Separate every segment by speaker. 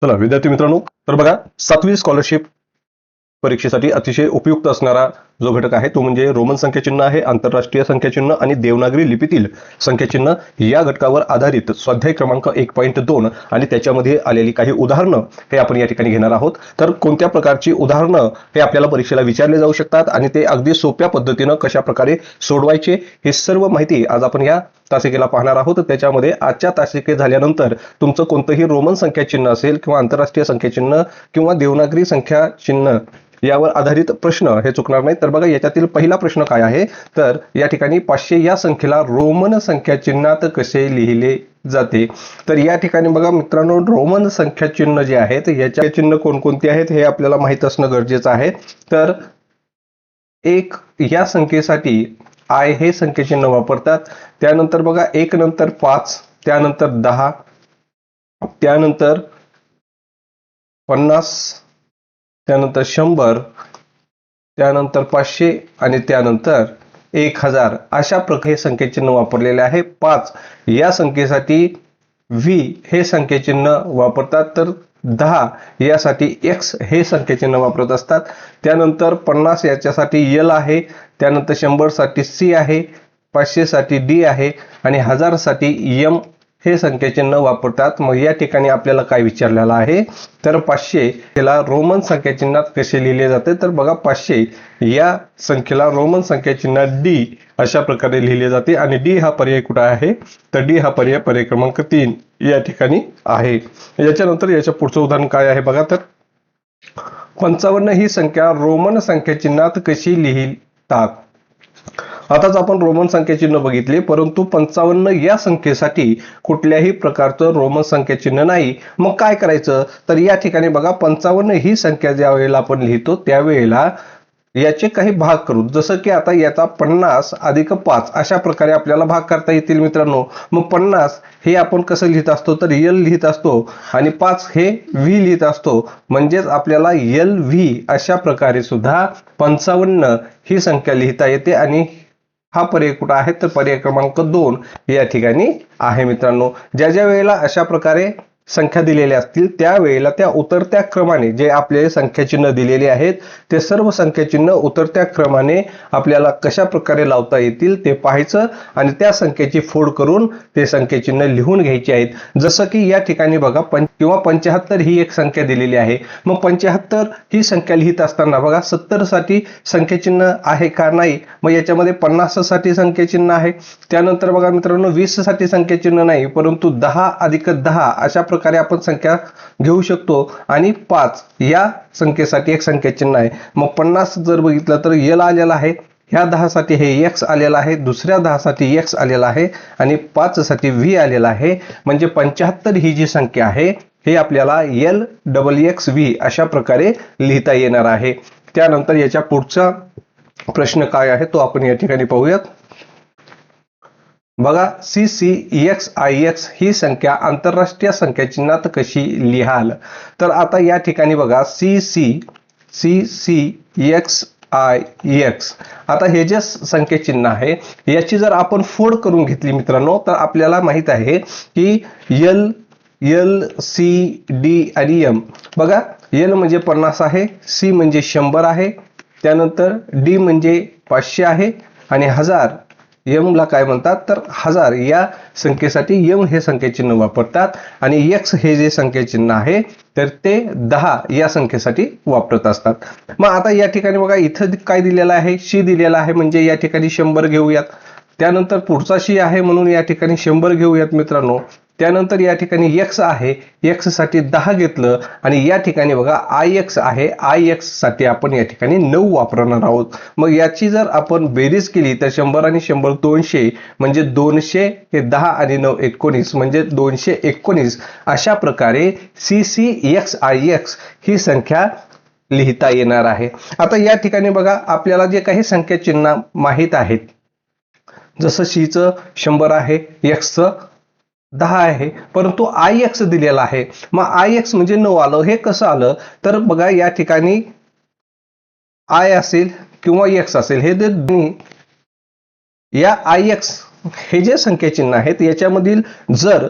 Speaker 1: चला विद्यार्थी मित्रांनो, तर बघा 7वी स्कॉलरशिप परीक्षेसाठी अतिशय उपयुक्त असणारा जो घटक आहे तो म्हणजे रोमन संख्याचिन्ह आहे, आंतरराष्ट्रीय संख्याचिन्ह आणि देवनागरी लिपीतील संख्याचिन्ह या घटकावर आधारित स्वाध्याय क्रमांक 1.2 आणि त्याच्यामध्ये आलेली काही उदाहरणं हे आपण या ठिकाणी घेणार आहोत. तर कोणत्या प्रकारची उदाहरणं हे आपल्याला परीक्षेला विचारले जाऊ शकतात आणि ते अगदी सोप्या पद्धतीनं कशा प्रकारे सोडवायचे हे सर्व माहिती आज आपण या तासिकेला पाहणार आहोत. त्याच्यामध्ये आजच्या तासिके झाल्यानंतर तुमचं कोणतंही रोमन संख्याचिन्ह असेल किंवा आंतरराष्ट्रीय संख्याचिन्ह किंवा देवनागरी संख्याचिन्ह यावर आधारित प्रश्न हे चुकणार नाही. तर बघा याच्यातील पहिला प्रश्न काय आहे, तर या ठिकाणी 500 या संख्येला रोमन संख्याचिन्हात कसे लिहिले जाते. तर या ठिकाणी बघा मित्रांनो, रोमन संख्याचिन्ह जे आहेत याच्या चिन्ह कोणकोणते आहेत हे आपल्याला माहित असणं गरजेचं आहे. तर एक या संख्येसाठी आय हे संख्याचिन्ह वापरतात. त्यानंतर बघा 1 नंतर 5, त्यानंतर 10, त्यानंतर 50, त्यानंतर 100, त्यानंतर 500 आणि त्यानंतर 1000 अशा प्रकारे संख्याचिन्ह वापरलेले आहे. 5 या संख्येसाठी व्ही हे संख्याचिन्ह वापरतात, तर 10 यासाठी एक्स हे संख्याचिन्ह वापरत असतात. त्यानंतर 50 याच्यासाठी एल आहे, त्यानंतर 100 साठी सी आहे, 500 साठी डी आहे आणि 1000 साठी एम हे संख्याचिन्ह वापरतात. मग या ठिकाणी आपल्याला काय विचारलेलं आहे, तर 500 याला रोमन संख्याचिन्हात कसे लिहिले जाते. तर बघा 500 या संख्येला रोमन संख्याचिन्हात डी अशा प्रकारे लिहिले जाते आणि डी हा पर्याय कुठे आहे, तर डी हा पर्याय क्रमांक 3 या ठिकाणी आहे. याच्यानंतर याच्या पुढचं उदाहरण काय आहे बघा, तर 55 ही संख्या रोमन संख्याचिन्हात कशी लिहितात. आताच आपण रोमन संख्याचिन्ह बघितले, परंतु 55 या संख्येसाठी कुठल्याही प्रकारचं रोमन संख्याचिन्ह नाही. मग काय करायचं, तर या ठिकाणी बघा 55 ही संख्या ज्या वेळेला आपण लिहितो त्यावेळेला याचे काही भाग करू, जसं की आता याचा 50 अधिक 5 अशा प्रकारे आपल्याला भाग करता येतील मित्रांनो. मग 50 हे आपण कसं लिहित असतो, तर एल लिहित असतो आणि 5 हे व्ही लिहित असतो. म्हणजेच आपल्याला एल व्ही अशा प्रकारे सुद्धा 55 ही संख्या लिहिता येते आणि हा पर्याय कुठं आहे, तर पर्याय क्रमांक 2 या ठिकाणी आहे मित्रांनो. ज्या ज्या वेळेला अशा प्रकारे संख्या दिलेल्या असतील त्यावेळेला त्या उतरत्या क्रमाने जे आपले संख्याचिन्ह दिलेले आहेत ते सर्व संख्याचिन्ह उतरत्या क्रमाने आपल्याला कशा प्रकारे लावता येतील ते पाहायचं आणि त्या संख्येची फोड करून ते संख्याचिन्ह लिहून घ्यायचे आहेत. जसं की या ठिकाणी बघा किंवा 75 ही एक संख्या दिलेली आहे. मग 75 ही संख्या लिहित असताना बघा 70 साठी संख्याचिन्ह आहे का, नाही. मग याच्यामध्ये 50 साठी संख्याचिन्ह आहे. त्यानंतर बघा मित्रांनो 20 साठी संख्याचिन्ह नाही, परंतु 10 अधिक 10 अशा प्रकारे आपण संख्या घेऊ शकतो आणि 5 या संख्येसाठी एक संख्याचिन्ह आहे. मग 50 जर बघितलं तर एल आलेला आहे, ह्या 10 साठी हे एक्स आलेला आहे, दुसऱ्या 10 साठी एक्स आलेला आहे आणि 5 साठी व्ही आलेला आहे. म्हणजे 75 ही जी संख्या आहे हे आपल्याला एल डबल एक्स व्ही अशा प्रकारे लिहिता येणार आहे. त्यानंतर याच्या पुढचा प्रश्न काय आहे तो आपण या ठिकाणी पाहूयात. बघा CCXIX ही संख्या आंतरराष्ट्रीय संख्याचिन्हात कशी लिहाल. तर आता या ठिकाणी बघा CCXIX आता हे जे संख्याचिन्ह आहे याची जर आपण फोड करून घेतली मित्रांनो, तर आपल्याला माहित आहे की एल सी डी आणि एम. बघा एल म्हणजे 50 आहे, सी म्हणजे 100 आहे, त्यानंतर डी म्हणजे 500 आहे आणि 1000 एम ला काय म्हणतात, तर 1000 या संख्येसाठी एम हे संख्याचिन्ह वापरतात आणि एक्स हे जे संख्याचिन्ह आहे तर ते 10 या संख्येसाठी वापरत असतात. मग आता या ठिकाणी बघा इथं काय दिलेलं आहे, शी दिलेला आहे, म्हणजे या ठिकाणी 100 घेऊयात. त्यानंतर पुढचा शी आहे म्हणून या ठिकाणी 100 घेऊयात मित्रांनो. त्यानंतर या ठिकाणी एक्स आहे, एक्स साठी 10 घेतलं आणि या ठिकाणी बघा आय एक्स आहे, आय एक्स साठी आपण या ठिकाणी 9 वापरणार आहोत. मग याची जर आपण बेरीज केली तर 100 आणि 100 200 म्हणजे 200 हे 10 आणि 9 19 म्हणजे 219 अशा प्रकारे CCXIX ही संख्या लिहिता येणार आहे. आता या ठिकाणी बघा आपल्याला जे काही संख्या चिन्ह माहित आहेत, जसं शीचं 100 आहे, एक्सचं 10 आहे, परंतु आय एक्स दिलेला आहे. मग आय एक्स म्हणजे 9 आलं. हे कसं आलं, तर बघा या ठिकाणी आय असेल किंवा एक्स असेल, हे दोन्ही या आय एक्स हे जे संख्याचिन्ह आहेत याच्यामधील जर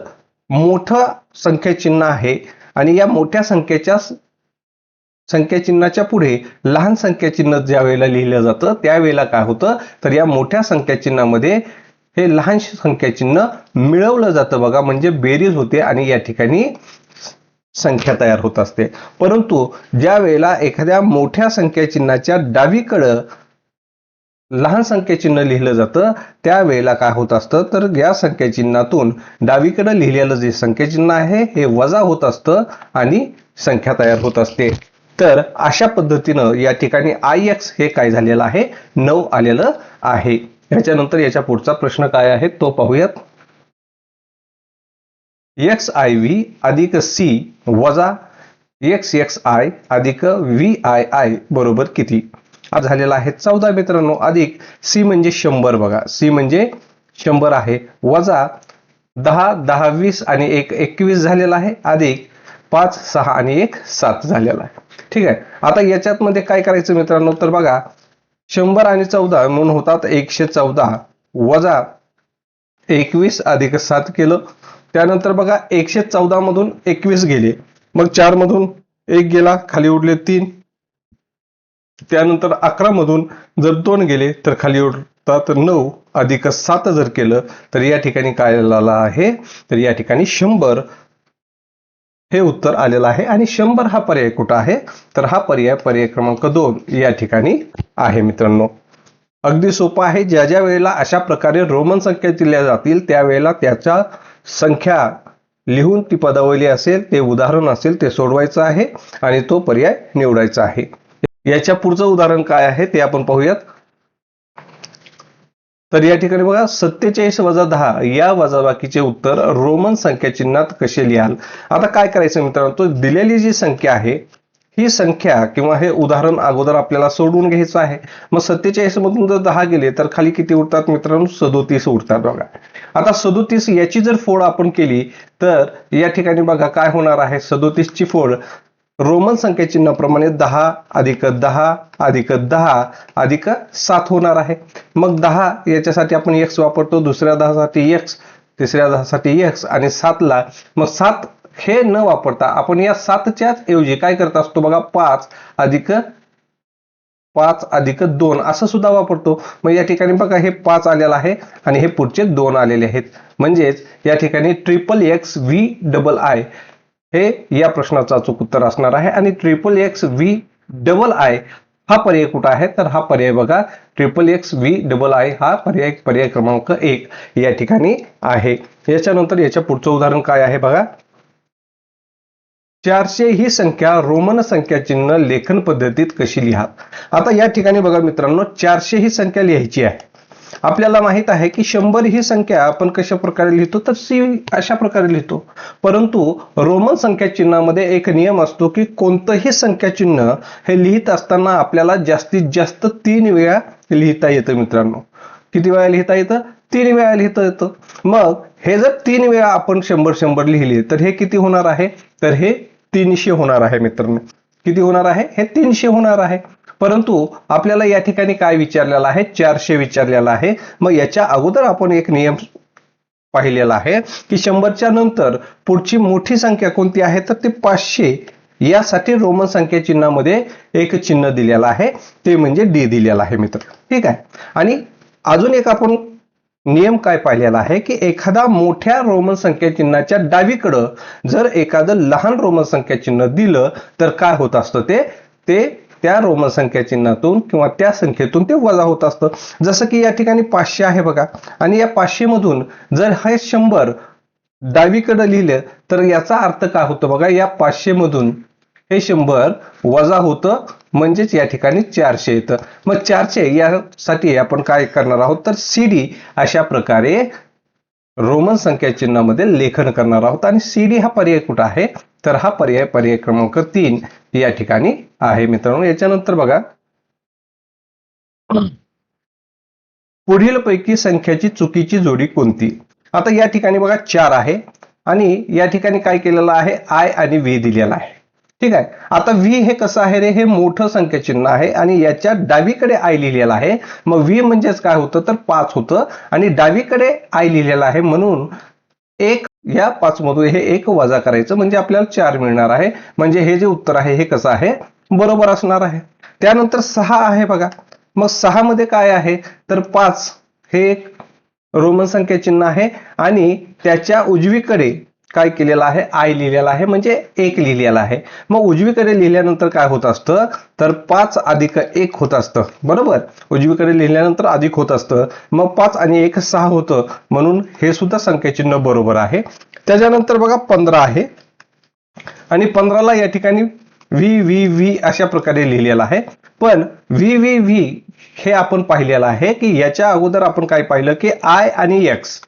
Speaker 1: मोठं संख्याचिन्ह आहे आणि या मोठ्या संख्या चिन्हाच्या पुढे लहान संख्या चिन्ह ज्या वेळेला लिहिलं जातं त्यावेळेला काय होतं तर या मोठ्या संख्या चिन्हामध्ये हे लहान संख्या चिन्ह मिळवलं जातं बघा, म्हणजे बेरीज होते आणि या ठिकाणी संख्या तयार होत असते. परंतु ज्या वेळेला एखाद्या मोठ्या संख्या चिन्हाच्या डावीकडं लहान संख्या चिन्ह लिहिलं जातं त्यावेळेला काय होत असतं तर या संख्या चिन्हातून डावीकडे लिहिलेलं जे संख्या चिन्ह आहे हे वजा होत असतं आणि संख्या तयार होत असते. तर अशा पद्धतीनं या ठिकाणी IX हे काय झालेलं आहे 9 आलेलं आहे. याच्यानंतर याच्या पुढचा प्रश्न काय आहे तो पाहूयात. XIV अधिक C वजा XXI अधिक VII बरोबर किती? हा झालेला आहे 14 मित्रांनो. अधिक C म्हणजे 100 बघा, C म्हणजे 100 आहे, वजा 10 10 20 आणि 1 21 झालेला आहे, अधिक 5 6 आणि 1 7 झालेला आहे. ठीक आहे. आता याच्यात मध्ये काय करायचं मित्रांनो तर बघा 100 आणि 14 म्हणून होतात 114 वजा 21 अधिक 7 केलं. त्यानंतर बघा 114 मधून 21 गेले, मग 4 मधून 1 गेला, खाली उरले 3. त्यानंतर 11 मधून जर 2 गेले तर खाली उरतात 9 अधिक 7 जर केलं तर या ठिकाणी काय आलेलं आहे तर या ठिकाणी 100 हे उत्तर आलेलं आहे. आणि 100 हा पर्याय कुठं आहे तर हा पर्याय क्रमांक 2 या ठिकाणी आहे मित्रांनो. अगदी सोपं आहे. ज्या ज्या वेळेला अशा प्रकारे रोमन संख्या दिल्या जातील त्यावेळेला त्याच्या संख्या लिहून ती पदावली असेल ते उदाहरण असेल ते सोडवायचं आहे आणि तो पर्याय निवडायचा आहे. याच्या पुढचं उदाहरण काय आहे ते आपण पाहूयात. तर या ठिकाणी बघा 47 वजा 10 या वजाबाकीचे उत्तर रोमन संख्या चिन्हात कसे लिहाल. आता काय करायचं मित्रांनो तो दिलेली जी संख्या आहे ही संख्या किंवा हे उदाहरण अगोदर आपल्याला सोडवून घ्यायचं आहे. मग 47 मधून जर 10 गेले तर खाली किती उरतात मित्रांनो 37 उरतात बघा. आता 37 याची जर फोड आपण केली तर या ठिकाणी बघा काय होणार आहे 37 ची फोड रोमन संख्या चिन्हाप्रमाणे 10 अधिक 10 अधिक 10 अधिक 7 होणार आहे. मग 10 याच्यासाठी आपण x वापरतो, दुसऱ्या 10 साठी x, तिसऱ्या 10 साठी x आणि 7 ला मग 7 हे न वापरता आपण या 7च्याच ऐवजी काय करत असतो बघा 5 अधिक 2 असं सुद्धा वापरतो. मग या ठिकाणी बघा हे 5 आलेलं आहे आणि हे पुढचे 2 आलेले आहेत. म्हणजेच या ठिकाणी XXVII हे या प्रश्नाचं अचूक उत्तर असणार आहे. आणि XXVII हा पर्याय कुठं आहे तर हा पर्याय बघा XXVII हा पर्याय क्रमांक 1 या ठिकाणी आहे. याच्यानंतर याच्या पुढचं उदाहरण काय आहे बघा. 400 ही संख्या रोमन संख्या चिन्ह लेखन पद्धतीत कशी लिहा. आता या ठिकाणी बघा मित्रांनो 400 ही संख्या लिहायची आहे. आपल्याला माहित आहे की 100 ही संख्या आपण कशा प्रकारे लिहितो तर C अशा प्रकारे लिहितो. परंतु रोमन संख्या चिन्हामध्ये एक नियम असतो की कोणतंही संख्या चिन्ह हे लिहित असताना आपल्याला जास्तीत जास्त 3 वेळा लिहिता येतं मित्रांनो. किती वेळा लिहिता येतं 3 वेळा लिहिता येतं. मग हे जर 3 वेळा आपण 100 लिहिले तर हे किती होणार आहे तर हे 300 होणार आहे मित्रांनो. किती होणार आहे हे 300 होणार आहे. परंतु आपल्याला या ठिकाणी काय विचारलेलं आहे 400 विचारलेला आहे. मग याच्या अगोदर आपण एक नियम पाहिलेला आहे की 100च्या नंतर पुढची मोठी संख्या कोणती आहे तर ते 500 यासाठी रोमन संख्या चिन्हामध्ये एक चिन्ह दिलेलं आहे ते म्हणजे D दिलेलं आहे मित्र. ठीक आहे. आणि अजून एक आपण नियम काय पाहिलेला आहे की एखादा मोठ्या रोमन संख्या चिन्हाच्या डावीकडं जर एखादं लहान रोमन संख्या चिन्ह दिलं तर काय होत असतं ते त्या रोमन संख्या चिन्हातून किंवा त्या संख्येतून ते वजा होत असतं. जसं की या ठिकाणी 500 आहे बघा आणि या 500 मधून जर हे 100 डावीकडे लिहिलं तर याचा अर्थ काय होतो बघा या 500 मधून हे 100 वजा होतं म्हणजेच या ठिकाणी 400 येतं. मग 400 यासाठी आपण काय करणार आहोत तर CD अशा प्रकारे रोमन संख्या चिन्हामध्ये लेखन करणार आहोत. आणि CD हा पर्याय कुठं आहे तर हा पर्याय क्रमांक 3 या ठिकाणी आहे मित्रांनो. याच्यानंतर बघा पुढील पैकी संख्याची चुकीची जोडी कोणती. आता या ठिकाणी बघा 4 आहे आणि या ठिकाणी काय केलेलं आहे I आणि V दिलेला आहे. ठीक आहे. आता V हे कसं आहे रे हे मोठं संख्या चिन्ह आहे आणि याच्या डावीकडे I लिहिलेला आहे. मग V म्हणजेच काय होतं तर 5 होतं आणि डावीकडे I लिहिलेला आहे म्हणून 1 या 5 मधून हे 1 वजा करायचं म्हणजे आपल्याला 4 मिळणार आहे. म्हणजे हे जे उत्तर आहे हे कसं आहे, बरोबर असणार आहे. त्यानंतर 6 आहे बघा. मग 6 मध्ये काय आहे तर 5 हे एक रोमन संख्या चिन्ह आहे आणि त्याच्या उजवीकडे काय केलेलं आहे, आय लिहिलेला आहे म्हणजे 1 लिहिलेला आहे. मग उजवीकडे लिहिल्यानंतर काय होत असतं तर 5 अधिक 1 होत असतं, बरोबर. उजवीकडे लिहिल्यानंतर अधिक होत असतं. मग 5 आणि 1 6 होतं, म्हणून हे सुद्धा संख्या चिन्ह बरोबर आहे. त्याच्यानंतर बघा 15 आहे आणि 15ला या ठिकाणी व्ही व्ही व्ही अशा प्रकारे लिहिलेला आहे. पण व्ही व्ही व्ही हे आपण पाहिलेलं आहे की याच्या अगोदर आपण काय पाहिलं की आय आणि एक्स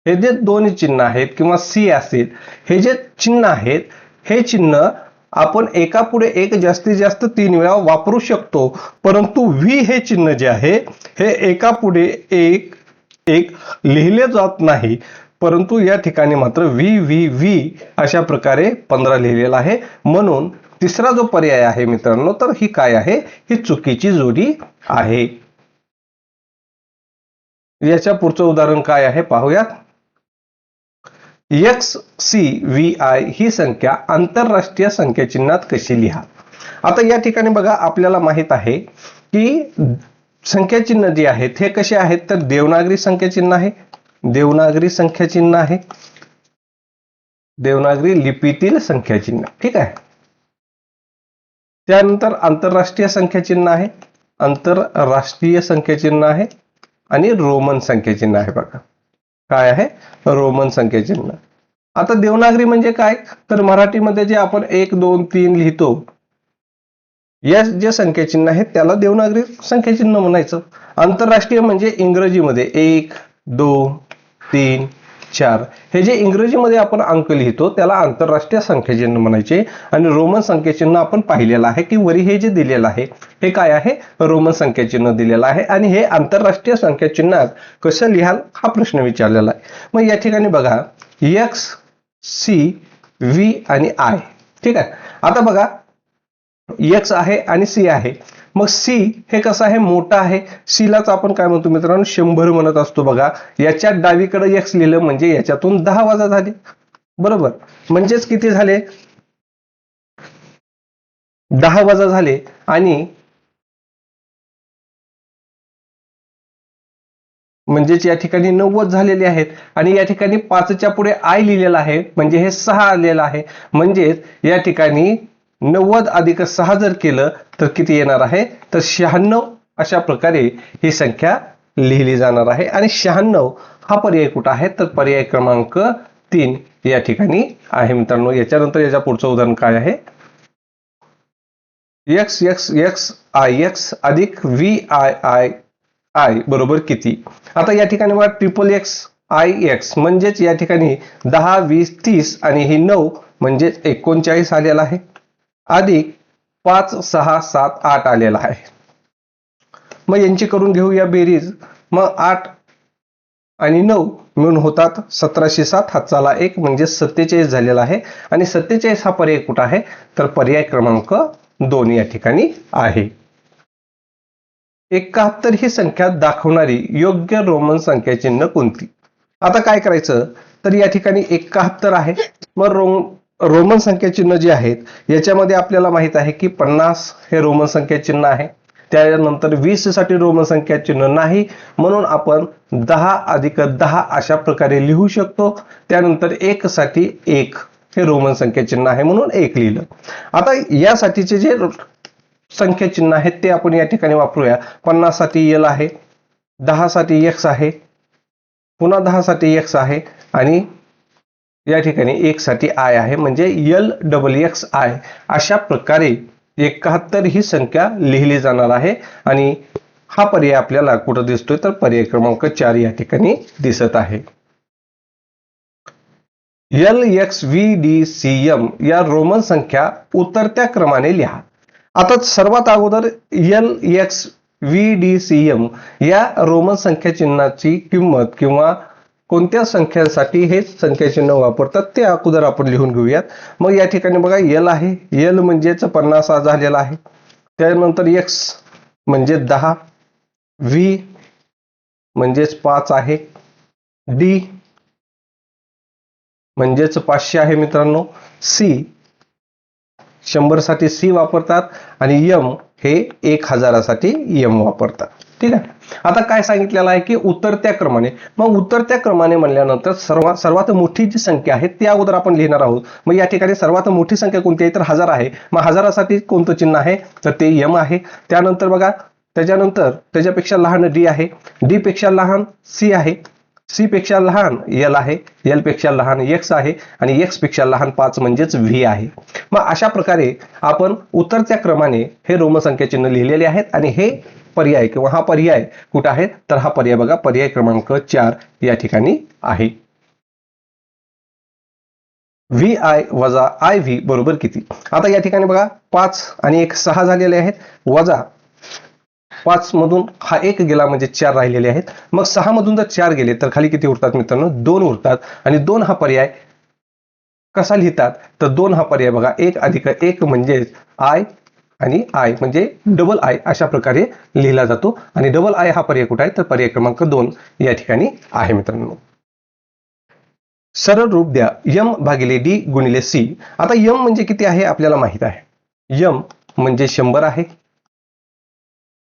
Speaker 1: हे जे दोन चिन्ह आहेत किंवा सी असेल, हे जे चिन्ह आहेत हे चिन्ह आपण एका पुढे एक जास्तीत जास्त 3 वेळा वापरू शकतो. परंतु व्ही हे चिन्ह जे आहे हे एका पुढे एक एक लिहिले जात नाही. परंतु या ठिकाणी मात्र व्ही व्ही व्ही अशा प्रकारे 15 लिहिलेला आहे. म्हणून तिसरा जो पर्याय आहे मित्रांनो, तर ही काय आहे, ही चुकीची जोडी आहे. याच्या पुढचं उदाहरण काय आहे पाहूयात. XCVI ही संख्या आंतरराष्ट्रीय संख्या चिन्हात कशी लिहा. आता या ठिकाणी बघा आपल्याला माहित आहे की संख्या चिन्ह जे आहेत हे कसे आहेत तर देवनागरी संख्या चिन्ह आहे, देवनागरी संख्या चिन्ह आहे, देवनागरी लिपीतील संख्या चिन्ह, ठीक आहे. त्यानंतर आंतरराष्ट्रीय संख्या चिन्ह आहे, आंतरराष्ट्रीय संख्या चिन्ह आहे आणि रोमन संख्या चिन्ह आहे. बघा काय आहे, रोमन संख्या चिन्ह. आता देवनागरी म्हणजे काय तर मराठीमध्ये जे आपण 1 2 3 लिहितो या जे संख्या चिन्ह आहेत त्याला देवनागरी संख्या चिन्ह म्हणायचं. आंतरराष्ट्रीय म्हणजे इंग्रजीमध्ये 1 2 3 4 हे जे इंग्रजीमध्ये आपण अंक लिहितो त्याला आंतरराष्ट्रीय संख्या चिन्ह म्हणायचे. आणि रोमन संख्या चिन्ह आपण पाहिलेलं आहे की वरी हे जे दिलेलं आहे हे काय आहे, रोमन संख्या चिन्ह दिलेलं आहे. आणि हे आंतरराष्ट्रीय संख्या चिन्हात कसं लिहाल हा प्रश्न विचारलेला आहे. मग या ठिकाणी बघा एक्स सी व्ही आणि आय, ठीक आहे. आता बघा एक्स आहे आणि सी आहे. मग सी हे कसं आहे, मोठा आहे. सी लाच आपण काय म्हणतो मित्रांनो 100 म्हणत असतो. बघा याच्या डावीकडे एक्स लिहिलं म्हणजे याच्यातून 10 वजा झाले, बरोबर. म्हणजेच किती झाले, 10 वजा झाले. आणि म्हणजेच या ठिकाणी 90 झालेले आहेत. आणि या ठिकाणी 5च्या पुढे आय लिहिलेला आहे म्हणजे हे 6 आलेलं आहे. म्हणजेच या ठिकाणी 90 अधिक 6 जर केलं तर किती येणार आहे तर 96 अशा प्रकारे ही संख्या लिहिली जाणार आहे. आणि 96 हा पर्याय कुठं आहे तर पर्याय क्रमांक 3 या ठिकाणी आहे मित्रांनो. याच्यानंतर याच्या पुढचं उदाहरण काय आहे, x x X I x अधिक व्ही आय आय आय बरोबर किती. आता या ठिकाणी बघा ट्रिपल एक्स आय एक्स म्हणजेच या ठिकाणी 10 20 30 आणि ही 9 म्हणजे 39 आलेला आहे, अधिक 5 6 7 8 आलेला आहे. मग यांची करून घेऊया बेरीज. मग 8 आणि 9 मिळून होतात 1707, हातचाला 1 म्हणजे 47 झालेला आहे. आणि 47 हा पर्याय कुठं आहे तर पर्याय क्रमांक 2 या ठिकाणी आहे. 71 ही संख्या दाखवणारी योग्य रोमन संख्या चिन्ह कोणती. आता काय करायचं तर या ठिकाणी 71 आहे. मग रोमन संख्या चिन्ह जे आहेत याच्यामध्ये आपल्याला माहित आहे की 50 हे रोमन संख्या चिन्ह आहे. त्यानंतर 20 साठी रोमन संख्या चिन्ह नाही, म्हणून आपण 10 अधिक 10 अशा प्रकारे लिहू शकतो. त्यानंतर 1 साठी 1 हे रोमन संख्या चिन्ह आहे म्हणून 1 लिहिलं. आता यासाठीचे जे संख्या चिन्ह आहेत ते आपण या ठिकाणी वापरूया. 50 साठी एल आहे, 10 साठी एक्स आहे, पुन्हा 10 साठी एक्स आहे आणि या ठिकाणी 1 साठी आय आहे म्हणजे एल डबल एक्स आय अशा प्रकारे 71 ही संख्या लिहिली जाणार आहे. आणि हा पर्याय आपल्याला कुठं दिसतोय तर पर्याय क्रमांक 4 या ठिकाणी दिसत आहे. L X V D C M या रोमन संख्या उतरत्या क्रमाने लिहा. आता सर्वात अगोदर L X V D C M या रोमन संख्या चिन्हाची किंमत किंवा कोणत्या संख्यांसाठी हे संख्या चिन्ह वापरतात ते अगोदर आपण लिहून घेऊयात. मग या ठिकाणी बघा एल आहे, एल म्हणजेच 50 झालेला आहे. त्यानंतर एक्स म्हणजे 10, व्ही म्हणजेच 5 आहे, डी म्हणजेच 500 आहे मित्रांनो. सी 100 साठी सी वापरतात आणि यम हे 1000 साठी यम वापरतात. ठीक आहे. आता काय सांगितलेलं आहे की उतरत्या क्रमाने. मग उतरत्या क्रमाने म्हणल्यानंतर सर्वात मोठी जी संख्या आहे ती अगोदर आपण लिहिणार आहोत. मग या ठिकाणी सर्वात मोठी संख्या कोणती आहे तर 1000 आहे. मग हजारासाठी कोणतं चिन्ह आहे तर ते यम आहे. त्यानंतर बघा त्याच्यानंतर त्याच्यापेक्षा लहान डी आहे. डी पेक्षा लहान सी आहे. सी पेक्षा लहान एल आहे. एल पेक्षा लहान एक्स आहे आणि एक्स पेक्षा लहान 5 म्हणजेच व्ही आहे. मग अशा प्रकारे आपण उतरत्या क्रमाने हे रोमन संख्या चिन्ह लिहिलेले आहेत आणि हे पर्याय किंवा हा पर्याय कुठं आहे तर हा पर्याय बघा पर्याय क्रमांक 4 या ठिकाणी आहे. व्ही आय वजा आय व्ही बरोबर किती. आता या ठिकाणी बघा 5 आणि 1 6 झालेले आहेत. वजा 5 मधून हा 1 गेला म्हणजे 4 राहिलेले आहेत. मग 6 मधून जर 4 गेले तर खाली किती उरतात मित्रांनो 2 उरतात. आणि 2 हा पर्याय कसा लिहितात तर 2 हा पर्याय बघा 1 अधिक 1 म्हणजे आय आणि आय म्हणजे डबल आय अशा प्रकारे लिहिला जातो. आणि डबल आय हा पर्याय कुठे आहे तर पर्याय क्रमांक 2 या ठिकाणी आहे मित्रांनो. सरळ रूप द्या यम भागिले डी गुणिले सी. आता यम म्हणजे किती आहे आपल्याला माहित आहे. यम म्हणजे 100 आहे.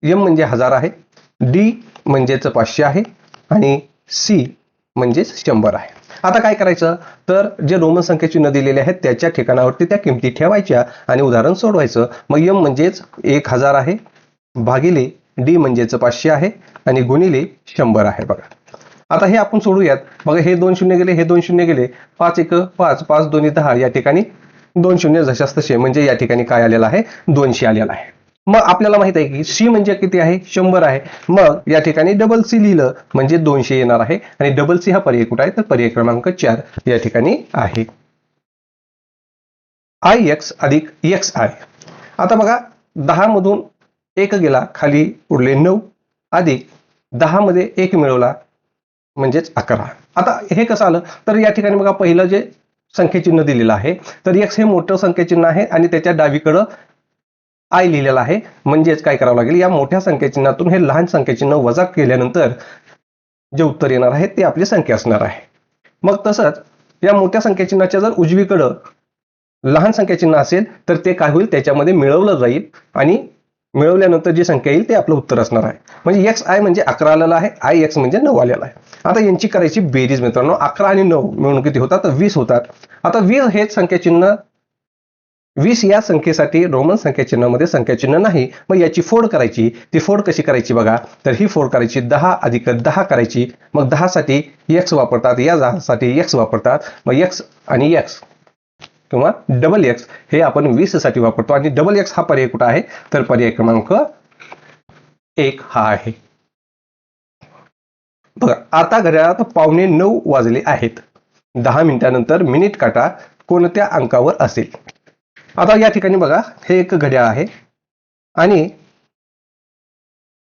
Speaker 1: यम म्हणजे 1000 आहे. डी म्हणजेच 500 आहे आणि सी म्हणजेच 100 आहे. आता काय करायचं तर जे रोमन संख्या चिन्ह दिलेले आहेत त्याच्या ठिकाणावरती त्या किमती ठेवायच्या आणि उदाहरण सोडवायचं. मग यम म्हणजेच 1000 आहे भागिले डी म्हणजेच 500 आहे आणि गुणिले 100 आहे. बघा आता हे आपण सोडूयात. बघा हे 2 शून्य गेले, हे 2 शून्य गेले. 5 1 5 5 2 10 या ठिकाणी 2 शून्य जशास तसे म्हणजे या ठिकाणी काय आलेलं आहे 200 आलेला आहे. मग आपल्याला माहित आहे की सी म्हणजे किती आहे 100 आहे. मग या ठिकाणी डबल सी लिहिलं म्हणजे 200 येणार आहे आणि डबल सी हा पर्याय कुठे आहे तर पर्याय क्रमांक 4 या ठिकाणी आहे. आय एक्स अधिक एक्स आय. आता बघा 10 मधून 1 गेला खाली उरले 9 अधिक 10 मध्ये 1 मिळवला म्हणजेच 11. आता हे कसं आलं तर या ठिकाणी बघा पहिलं जे संख्याचिन्ह दिलेलं आहे तर एक्स हे मोठं संख्याचिन्ह आहे आणि त्याच्या डावीकडं आय लिहिलेला आहे. म्हणजेच काय करावं लागेल या मोठ्या संख्याचिन्हातून हे लहान संख्याचिन्ह वजा केल्यानंतर जे उत्तर येणार आहे ते आपली संख्या असणार आहे. मग तसंच या मोठ्या संख्याचिन्हाच्या जर उजवीकडं लहान संख्याचिन्ह असेल तर ते काय होईल त्याच्यामध्ये मिळवलं जाईल आणि मिळवल्यानंतर जी संख्या येईल ते आपलं उत्तर असणार आहे. म्हणजे एक्स आय म्हणजे 11 आलेला आहे. आय एक्स म्हणजे 9 आलेला आहे. आता यांची करायची बेरीज मित्रांनो 11 आणि 9 मिळून किती होतात तर 20 होतात. आता 20 हे संख्याचिन्ह 20 या संख्येसाठी रोमन संख्याचिन्हामध्ये संख्याचिन्ह नाही. मग याची फोड करायची. ती फोड कशी करायची बघा तर ही फोड करायची 10 अधिक 10 करायची. मग 10 साठी एक्स वापरतात या 10 साठी एक्स वापरतात. मग एक्स आणि एक्स किंवा डबल एक्स हे आपण 20 साठी वापरतो आणि डबल एक्स हा पर्याय कुठं आहे तर पर्याय क्रमांक 1 हा आहे. बघा आता घड्याळात 8:45 वाजले आहेत. 10 मिनिटानंतर मिनिट काटा कोणत्या अंकावर असेल. आता या ठिकाणी बघा हे एक घड्याळ आहे आणि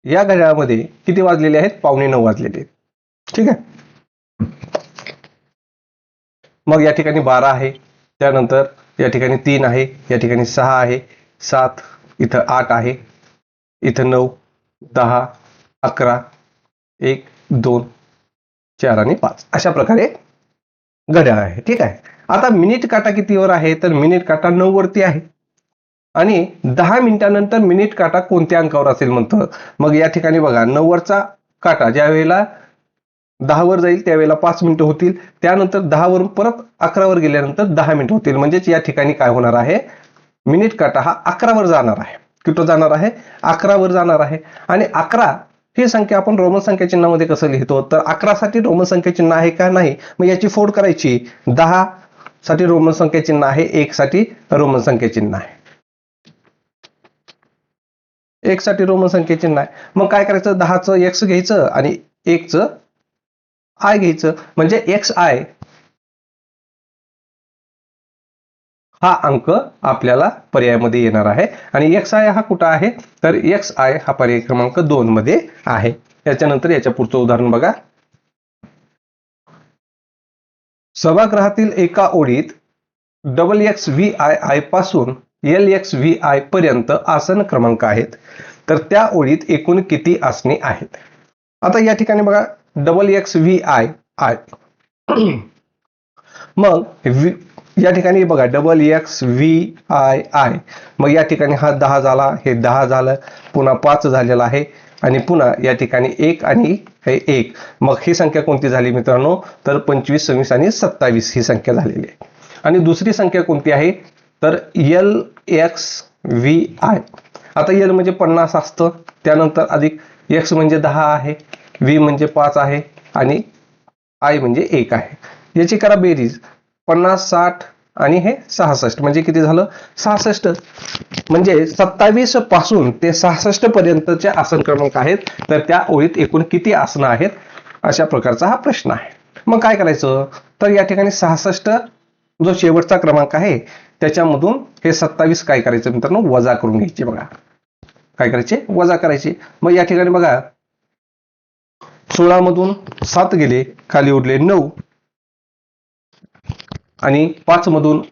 Speaker 1: या घड्याळामध्ये किती वाजलेले आहेत 8:45 वाजलेले आहेत. ठीक आहे. मग या ठिकाणी 12 आहे. त्यानंतर या ठिकाणी 3 आहे. या ठिकाणी 6 आहे. 7 इथं 8 आहे. इथं 9 10 11 1 2 4 आणि 5 अशा प्रकारे घड्याळ आहे. ठीक आहे. आता मिनिट काटा कितीवर आहे तर मिनिट काटा 9 वरती आहे आणि 10 मिनिटानंतर मिनिट काटा कोणत्या अंकावर असेल म्हणतं. मग या ठिकाणी बघा 9 वरचा काटा ज्या वेळेला 10 वर जाईल त्यावेळेला 5 मिनिटं होतील. त्यानंतर 10 वरून परत 11 वर गेल्यानंतर 10 मिनिटं होतील. म्हणजेच या ठिकाणी काय होणार आहे मिनिट काटा हा 11 वर जाणार आहे. कुठं जाणार आहे 11 वर जाणार आहे. आणि 11 ही संख्या आपण रोमन संख्या चिन्हामध्ये कसं लिहितो तर 11 साठी रोमन संख्या चिन्ह आहे का नाही. मग याची फोड करायची. 10 साठी रोमन संख्या चिन्ह आहे. 1 साठी रोमन संख्या चिन्ह आहे. 1 साठी रोमन संख्या चिन्ह आहे. मग काय करायचं 10चं एक्स घ्यायचं आणि 1चं आय घ्यायचं. म्हणजे एक्स आय हा अंक आपल्याला पर्यायामध्ये येणार आहे आणि एक्स आय हा कुठं आहे तर एक्स आय हा पर्याय क्रमांक 2 मध्ये आहे. याच्यानंतर याच्या पुढचं उदाहरण बघा. सभागृहातील एका ओळीत double x V I I पासून एल एक्स व्ही आय पर्यंत आसन क्रमांक आहेत. तर त्या ओळीत एकूण किती आसने आहेत. आता या ठिकाणी बघा double x V I I मग या ठिकाणी बघा XVII, मग या ठिकाणी हा 10 झाला, हे 10 झालं, पुन्हा 5 झालेला आहे आणि पुन्हा या ठिकाणी 1 आणि हे 1. मग ही संख्या कोणती झाली मित्रांनो, तर 25, 26 आणि 27 ही संख्या झालेली आहे. आणि दुसरी संख्या कोणती आहे तर LXVI. आता L म्हणजे 50 असतं, त्यानंतर अधिक X म्हणजे 10 आहे, V म्हणजे 5 आहे आणि I म्हणजे 1 आहे. याची करा बेरीज, 50, 60 आणि हे 66 म्हणजे किती झालं 66. म्हणजे 27 पासून ते 66 पर्यंतचे आसन क्रमांक आहेत, तर त्या ओळीत एकूण किती आसनं आहेत, अशा प्रकारचा हा प्रश्न आहे. मग काय करायचं तर या ठिकाणी 66 जो शेवटचा क्रमांक आहे त्याच्यामधून हे 27 काय करायचं मित्रांनो वजा करून घ्यायचे. बघा काय करायचे वजा करायचे. मग या ठिकाणी बघा 16 मधून 7 गेले, खाली उरले 9 आणि 5 मधून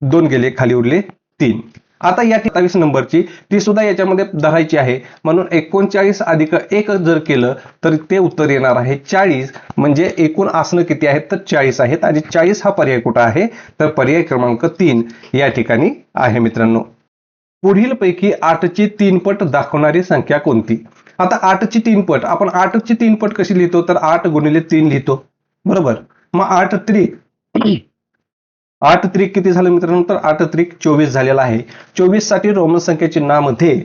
Speaker 1: 2 गेले, खाली उरले 3. आता या 27 नंबरची ती सुद्धा याच्यामध्ये धरायची आहे, म्हणून 39 अधिक 1 जर केलं तर ते उत्तर येणार आहे 40. म्हणजे एकूण आसनं किती आहेत तर 40 आहेत आणि 40 हा पर्याय कुठं आहे तर पर्याय क्रमांक 3 या ठिकाणी आहे मित्रांनो. पुढील पैकी 8 ची 3 पट दाखवणारी संख्या कोणती. आता 8 ची 3 पट, आपण 8 ची 3 पट कशी लिहितो तर 8 गुणिले 3 लिहितो, बरोबर. मग 8 त्रिक किती झालं मित्रांनो तर 8 त्रिक 24 झालेला आहे. 24 साठी रोमन संख्या चिन्हामध्ये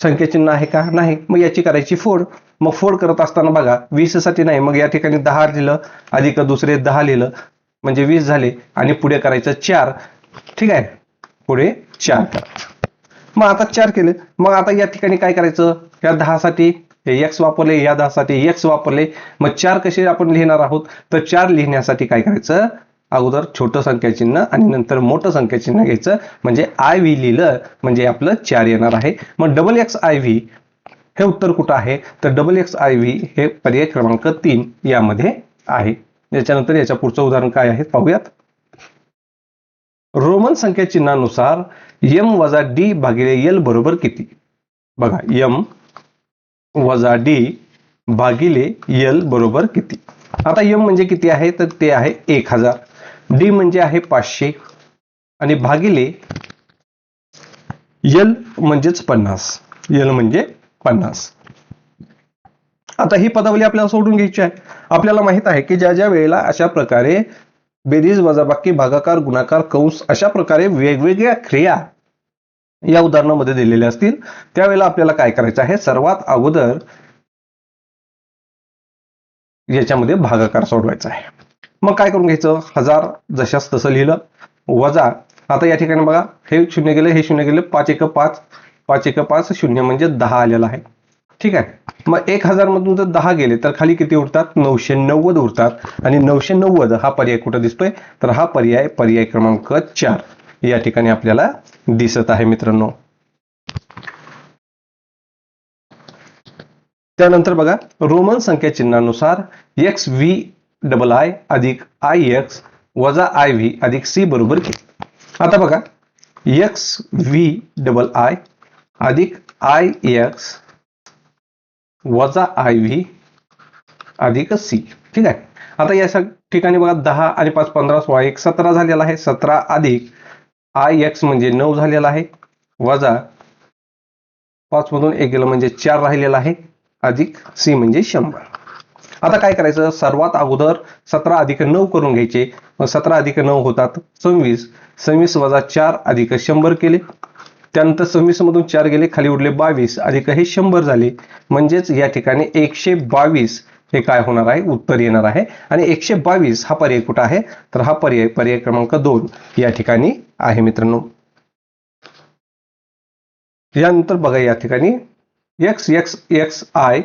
Speaker 1: संख्या चिन्ह आहे का नाही, मग याची करायची फोड. मग फोड करत असताना बघा 20 साठी नाही, मग या ठिकाणी 10 लिहिलं अधिक दुसरे 10 लिहिलं म्हणजे 20 झाले आणि पुढे करायचं 4. ठीक आहे, पुढे 4 करा. मग आता 4 केले, मग आता या ठिकाणी काय करायचं, या 10 साठी x वापरले, या 10 साठी x वापरले. मग 4 कसे आपण लिहिणार आहोत तर 4 लिहिण्यासाठी काय करायचं, अगोदर छोटं संख्या चिन्ह आणि नंतर मोठं संख्या चिन्ह घ्यायचं, म्हणजे IV लिहिलं म्हणजे आपलं 4 येणार आहे. मग XXIV हे उत्तर कुठं आहे तर XXIV हे पर्याय क्रमांक 3 यामध्ये आहे. याच्यानंतर याच्या पुढचं उदाहरण काय आहे पाहूयात. रोमन संख्या चिन्हानुसार m वजा d भागिले l बरोबर किती. बघा m वजा d भागिले l बरोबर किती. आता m म्हणजे किती आहे तर ते आहे 1000, d म्हणजे आहे 500 आणि भागिले l म्हणजेच 50. l म्हणजे 50. आता ही पदावली आपल्याला सोडून घ्यायची आहे. आपल्याला माहित आहे की ज्या ज्या वेळेला अशा प्रकारे बेरीज वजाबाकी भागाकार गुणाकार कंस अशा प्रकारे वेगवेगळ्या क्रिया या उदाहरणामध्ये दिलेल्या असतील त्यावेळेला आपल्याला काय करायचं आहे, सर्वात अगोदर याच्यामध्ये भागाकार सोडवायचा आहे. मग काय करून घ्यायचं, 1000 जशास तसं लिहिलं वजा, आता या ठिकाणी बघा हे 0 गेले, हे 0 गेले, 5 1 5, 5 1 5 0 म्हणजे 10 आलेला आहे. ठीक आहे, मग 1000 मधून जर 10 गेले तर खाली किती उरतात 990 उरतात आणि 990 हा पर्याय कुठं दिसतोय तर हा पर्याय क्रमांक 4 या ठिकाणी आपल्याला दिसत आहे मित्रांनो. त्यानंतर बघा रोमन संख्या चिन्हानुसार XVII अधिक IX वजा IV अधिक C बरोबर किती. आता बघा XVII अधिक IX वजा IV अधिक C. ठीक आहे, आता या ठिकाणी बघा 10 आणि 5 15 16 1 17 झालेला आहे. 17 अधिक IX म्हणजे 9 झालेला आहे वजा 5 मधून 1 गेलं म्हणजे 4 राहिलेला आहे अधिक C म्हणजे 100. आता काय करायचं, सर्वात अगोदर 17 अधिक 9 करून घ्यायचे. मग 17 अधिक 9 होतात 26, 26 वजा 4 अधिक 100 केले. त्यानंतर 26 मधून 4 गेले, खाली उरले 22 अधिक हे 100 झाले. म्हणजेच या ठिकाणी 122 हे काय होणार आहे उत्तर येणार आहे. आणि 122 हा पर्याय कुठं आहे तर हा पर्याय क्रमांक 2 या ठिकाणी आहे मित्रांनो. यानंतर बघा या ठिकाणी XXXI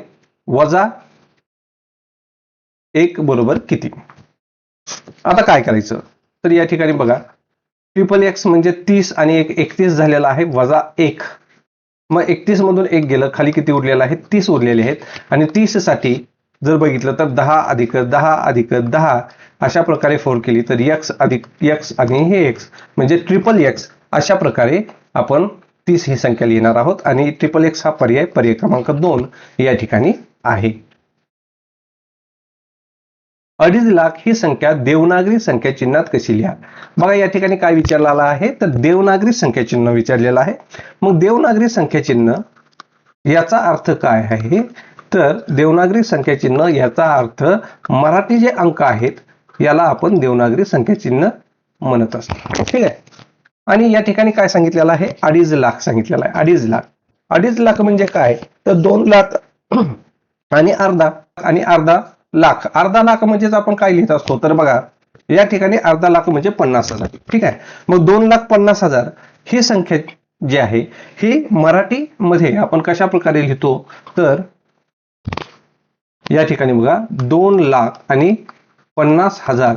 Speaker 1: वजा 1 बरोबर किती. आता काय करायचं तर या ठिकाणी बघा XXX म्हणजे 30 आणि 1 31 झालेला आहे वजा 1. मग 31 मधून 1 गेलं, खाली किती उरलेलं आहे 30 उरलेले आहेत. आणि 30 साठी जर बघितलं तर 10 अधिक 10 अधिक 10 अशा प्रकारे फोड केली तर x अधिक x आणि हे x म्हणजे XXX अशा प्रकारे आपण 30 ही संख्या लिहिणार आहोत आणि XXX हा पर्याय क्रमांक 2 या ठिकाणी आहे. 2.5 लाख ही संख्या देवनागरी संख्या चिन्हात कशी लिहा? बघा या ठिकाणी काय विचारलेलं आहे, तर देवनागरी संख्या चिन्ह विचारलेलं आहे. मग देवनागरी संख्या चिन्ह याचा अर्थ काय आहे, तर देवनागरी संख्या चिन्ह याचा अर्थ मराठी जे अंक आहेत याला आपण देवनागरी संख्या चिन्ह म्हणत असतो. ठीक आहे. आणि या ठिकाणी काय सांगितलेलं आहे, 2.5 लाख सांगितलेलं आहे. 2.5 लाख. 2.5 लाख म्हणजे काय, तर 2 लाख आणि अर्धा लाख. अर्धा लाख म्हणजेच आपण काय लिहित असतो, तर बघा या ठिकाणी अर्धा लाख म्हणजे 50,000. ठीक आहे. मग 2,50,000 ही संख्या जी आहे ही मराठी मध्ये आपण कशा प्रकारे लिहितो, तर या ठिकाणी बघा 2,50,000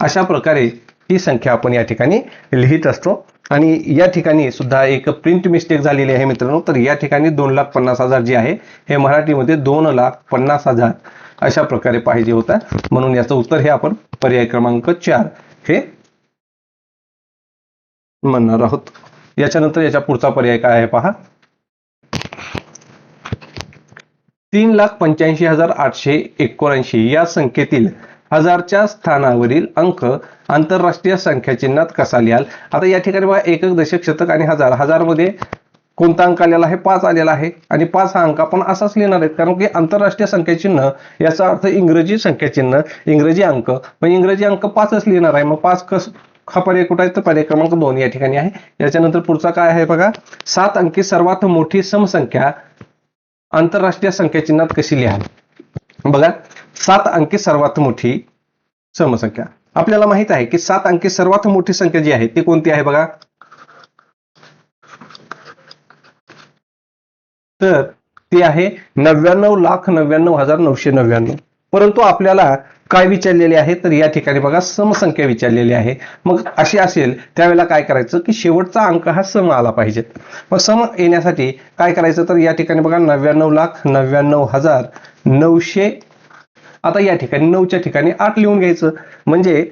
Speaker 1: अशा प्रकारे ही संख्या आपण या ठिकाणी लिहित असतो. आणि या ठिकाणी सुद्धा एक प्रिंट मिस्टेक झालेली आहे मित्रांनो. तर या ठिकाणी 2,50,000 जे आहे हे मराठीमध्ये 2,50,000 अशा प्रकारे पाहिजे होता, म्हणून याचं उत्तर हे आपण पर्याय क्रमांक 4 हे म्हणणार आहोत. याच्यानंतर याच्या पुढचा पर्याय काय आहे पहा, 3,85,879 या संख्येतील हजारच्या स्थानावरील अंक आंतरराष्ट्रीय संख्या चिन्हात कसा लिहाल? आता या ठिकाणी बघा एकक, दशक, शतक आणि हजार. हजार मध्ये कोणता अंक आलेला आहे, 5 आलेला आहे. आणि 5 हा अंक आपण असाच लिहिणार आहेत, कारण की आंतरराष्ट्रीय संख्या चिन्ह याचा अर्थ इंग्रजी संख्या चिन्ह, इंग्रजी अंक, पण इंग्रजी अंक 5च लिहिणार आहे. मग 5 हा पर्याय कुठे आहे, तर पर्याय क्रमांक 2 या ठिकाणी आहे. याच्यानंतर पुढचा काय आहे बघा, 7 अंकी सर्वात मोठी समसंख्या आंतरराष्ट्रीय संख्या चिन्हात कशी लिहाल? बघा 7 अंकी सर्वात मोठी समसंख्या. आपल्याला माहित आहे की 7 अंकी सर्वात मोठी संख्या जी आहे ती कोणती आहे बघा, तर ती आहे 99,99,999. परंतु आपल्याला काय विचारलेले आहे, तर या ठिकाणी बघा समसंख्या विचारलेली आहे. मग अशी असेल त्यावेळेला काय करायचं की शेवटचा अंक हा सम आला पाहिजे. मग सम येण्यासाठी काय करायचं, तर या ठिकाणी बघा 99,99,900. आता या ठिकाणी 9च्या ठिकाणी 8 लिहून घ्यायचं, म्हणजे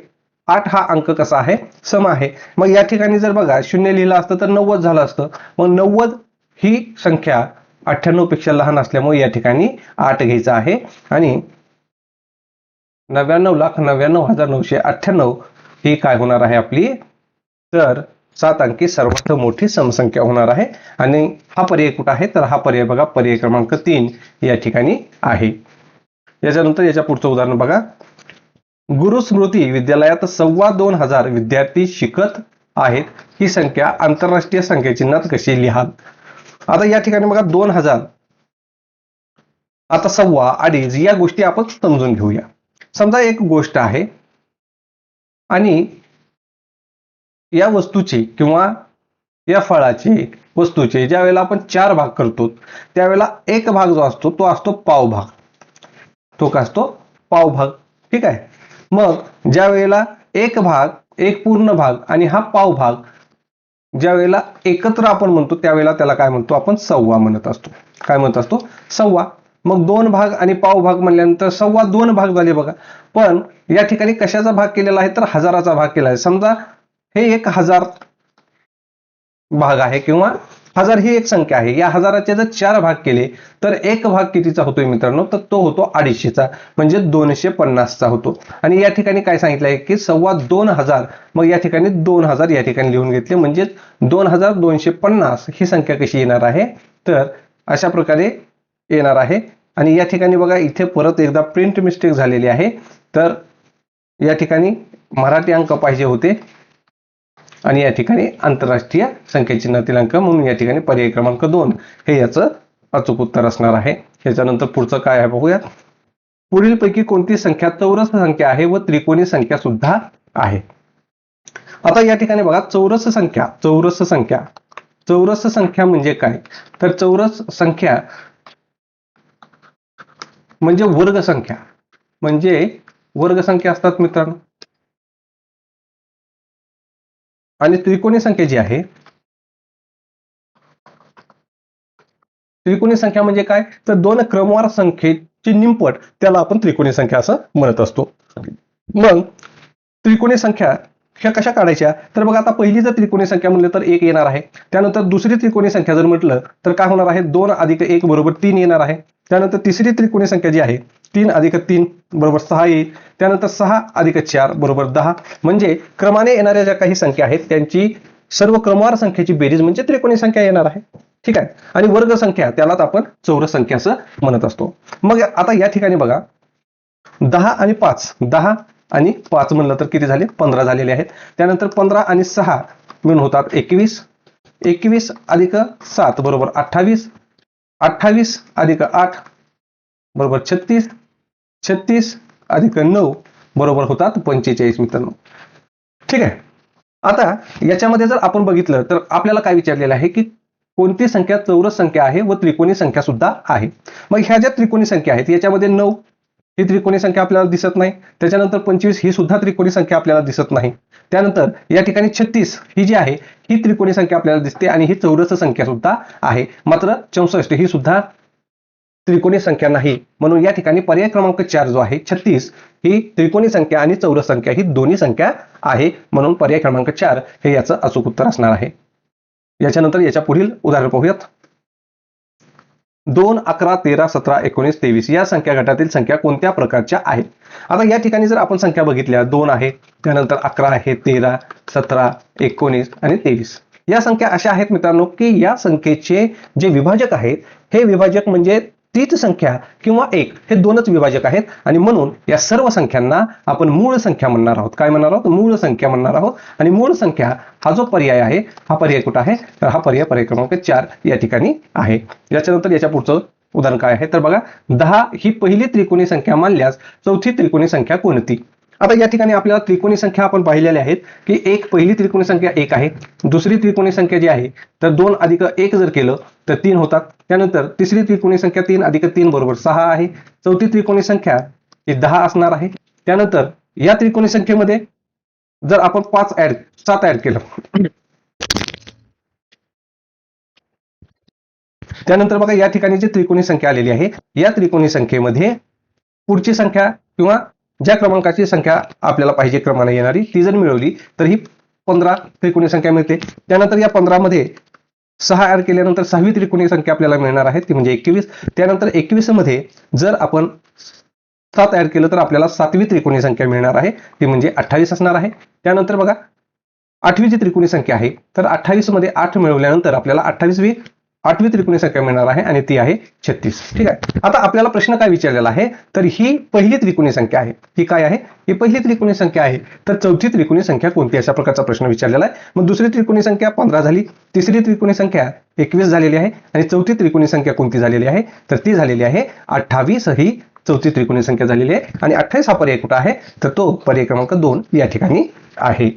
Speaker 1: 8 हा अंक कसा आहे, सम आहे. मग या ठिकाणी जर बघा 0 लिहिलं असतं तर 90 झालं असतं. मग 90 ही संख्या 98 पेक्षा लहान असल्यामुळे या ठिकाणी 8 घ्यायचा आहे. आणि 99,99,998 ही काय होणार आहे आपली, तर 7 अंकी सर्वात मोठी समसंख्या होणार आहे. आणि हा पर्याय कुठं आहे, तर हा पर्याय बघा पर्याय क्रमांक 3 या ठिकाणी आहे. याच्यानंतर याच्या पुढचं उदाहरण बघा, गुरुस्मृती विद्यालयात 2,25,000 विद्यार्थी शिकत आहेत. ही संख्या आंतरराष्ट्रीय संख्या चिन्हात कशी लिहाल? आता या ठिकाणी बघा 2,000, आता 2,25,000, 2.5 या गोष्टी आपण समजून घेऊया. समजा एक गोष्ट आहे आणि या वस्तूचे किंवा या फळाचे वस्तूचे ज्या वेळेला आपण 4 भाग करतो त्यावेळेला एक भाग जो असतो तो असतो पावभाग. तो का असतो, पावभाग. ठीक आहे. मग ज्या वेळेला एक भाग, एक पूर्ण भाग आणि हा पावभाग ज्या वेळेला एकत्र आपण म्हणतो त्यावेळेला त्याला काय म्हणतो, आपण 2.25 म्हणत असतो. काय म्हणत असतो, 2.25. मग 2 भाग आणि पावभाग म्हणल्यानंतर 2.25 भाग झाले बघा. पण या ठिकाणी कशाचा भाग केलेला आहे, तर हजाराचा भाग केला आहे. समजा हे 1,000 भाग आहे किंवा 1000 ही एक संख्या आहे. या हजाराचे जर 4 भाग केले तर एक भाग कितीचा होतोय मित्रांनो, तर तो होतो 250चा, म्हणजे 250चा होतो. आणि या ठिकाणी काय सांगितलं आहे की 2,25,000. मग या ठिकाणी 2,000 या ठिकाणी लिहून घेतले, म्हणजे 2,250 ही संख्या कशी येणार आहे, तर अशा प्रकारे येणार आहे. आणि या ठिकाणी बघा इथे परत एकदा प्रिंट मिस्टेक झालेली आहे. तर या ठिकाणी मराठी अंक पाहिजे होते आणि या ठिकाणी आंतरराष्ट्रीय संख्याचिन्हातील अंक, म्हणून या ठिकाणी पर्याय क्रमांक 2 हे याचं अचूक उत्तर असणार आहे. याच्यानंतर पुढचं काय आहे बघूया, पुढीलपैकी कोणती संख्या चौरस संख्या आहे व त्रिकोणी संख्या सुद्धा आहे? आता या ठिकाणी बघा चौरस संख्या, चौरस संख्या, चौरस संख्या म्हणजे काय, तर चौरस संख्या म्हणजे वर्गसंख्या, म्हणजे वर्गसंख्या असतात मित्रांनो. आणि त्रिकोणी संख्या जी आहे, त्रिकोणी संख्या म्हणजे काय, तर 2 क्रमवार संख्येची निमपट त्याला आपण त्रिकोणी संख्या असं म्हणत असतो. मग त्रिकोणी संख्या ह्या कशा काढायच्या तर बघा, आता पहिली जर त्रिकोणी संख्या म्हणलं तर 1 येणार आहे. त्यानंतर दुसरी त्रिकोणी संख्या जर म्हटलं तर काय होणार आहे, 2 अधिक 1 बरोबर 3 येणार आहे. त्यानंतर तिसरी त्रिकोणी संख्या जी आहे 3 अधिक 3 बरोबर 6 येईल. त्यानंतर 6 अधिक 4 बरोबर 10. म्हणजे क्रमाने येणाऱ्या ज्या काही संख्या आहेत त्यांची सर्व क्रमवार संख्येची बेरीज म्हणजे त्रिकोणी संख्या येणार आहे. ठीक आहे. आणि वर्ग संख्या त्यालाच आपण चौरस संख्या असं म्हणत असतो. मग आता या ठिकाणी बघा, 10 आणि 5, 10 आणि 5 म्हणलं तर किती झाले, 15 झालेले आहेत. त्यानंतर 15 आणि 6 मिळून होतात 21. 21 अधिक 7 बरोबर 28. 28 अधिक 8 बरोबर 36. 36 अधिक 9 बरोबर होतात 45 मित्रांनो. ठीक आहे. आता याच्यामध्ये जर आपण बघितलं तर आपल्याला काय विचारलेलं आहे की कोणती संख्या चौरस संख्या आहे व त्रिकोणी संख्या सुद्धा आहे. मग ह्या ज्या त्रिकोणी संख्या आहेत याच्यामध्ये 9 ही त्रिकोणी संख्या आपल्याला दिसत नाही. त्याच्यानंतर 25 ही सुद्धा त्रिकोणी संख्या आपल्याला दिसत नाही. त्यानंतर या ठिकाणी 36 ही जी आहे ही त्रिकोणी संख्या आपल्याला दिसते आणि ही चौरस संख्या सुद्धा आहे. मात्र 64 ही सुद्धा त्रिकोणी संख्या नाही. म्हणून या ठिकाणी पर्याय क्रमांक 4 जो आहे 36 ही त्रिकोणी संख्या आणि चौरस संख्या ही दोन्ही संख्या आहे. म्हणून पर्याय क्रमांक 4 हे याचं अचूक उत्तर असणार आहे. याच्यानंतर याच्या पुढील उदाहरण पाहूयात. 2, 11, 13, 17, 19, 23 या संख्या गटातील संख्या कोणत्या प्रकारच्या आहेत. आता या ठिकाणी जर आपण संख्या बघितल्या 2 आहे, त्यानंतर 11 आहे, 13, 17, 19 आणि 23 या संख्या अशा आहेत मित्रांनो की या संख्येचे जे विभाजक आहेत हे विभाजक म्हणजे तीच संख्या किंवा 1 हे दोनच विभाजक आहेत. आणि म्हणून या सर्व संख्यांना आपण मूळ संख्या म्हणणार आहोत. काय म्हणणार आहोत, मूळ संख्या म्हणणार आहोत. आणि मूळ संख्या हा जो पर्याय आहे हा पर्याय कुठं आहे तर हा पर्याय क्रमांक 4 या ठिकाणी आहे. याच्यानंतर याच्या पुढचं उदाहरण काय आहे तर बघा, 10 ही पहिली त्रिकोणी संख्या मानल्यास चौथी त्रिकोणी संख्या कोणती. आता या ठिकाणी आपल्याला त्रिकोणी संख्या आपण पाहिलेल्या आहेत की एक पहिली त्रिकोणी संख्या 1 आहे. दुसरी त्रिकोणी संख्या जी आहे तर 2 अधिक 1 जर केलं तर 3 होतात. त्यानंतर तिसरी त्रिकोणी संख्या 3 अधिक 3 बरोबर 6 आहे. चौथी त्रिकोणी संख्या ही 10 असणार आहे. त्यानंतर या त्रिकोणी संख्येमध्ये जर आपण 7 ऍड केलं, त्यानंतर बघा या ठिकाणी जी त्रिकोणी संख्या आलेली आहे या त्रिकोणी संख्येमध्ये पुढची संख्या किंवा ज्या क्रमांकाची संख्या आपल्याला पाहिजे क्रमाने येणारी ती जर मिळवली तर ही 15 त्रिकोणी संख्या मिळते. त्यानंतर या 15 मध्ये 6 ऍड केल्यानंतर 6वी त्रिकोणी संख्या आपल्याला मिळणार आहे ती म्हणजे 21. त्यानंतर 21 मध्ये जर आपण 7 ऍड केलं तर आपल्याला 7वी त्रिकोणी संख्या मिळणार आहे ती म्हणजे 28 असणार आहे. त्यानंतर बघा 8वी जी त्रिकोणी संख्या आहे तर 28 मध्ये 8 मिळवल्यानंतर आपल्याला 8वी त्रिकोणी संख्या मिळणार आहे आणि ती आहे 36. ठीक आहे. आता आपल्याला प्रश्न काय विचारलेला आहे तर ही पहिली त्रिकोणी संख्या आहे. ही काय आहे, ही पहिली त्रिकोणी संख्या आहे. तर चौथी त्रिकोणी संख्या कोणती अशा प्रकारचा प्रश्न विचारलेला आहे. मग दुसरी त्रिकोणी संख्या 15 झाली, तिसरी त्रिकोणी संख्या 21 झालेली आहे आणि चौथी त्रिकोणी संख्या कोणती झालेली आहे तर ती झालेली आहे 28 ही चौथी त्रिकोणी संख्या झालेली आहे. आणि 28 हा पर्याय कुठं आहे तर तो पर्याय क्रमांक 2 या ठिकाणी आहे.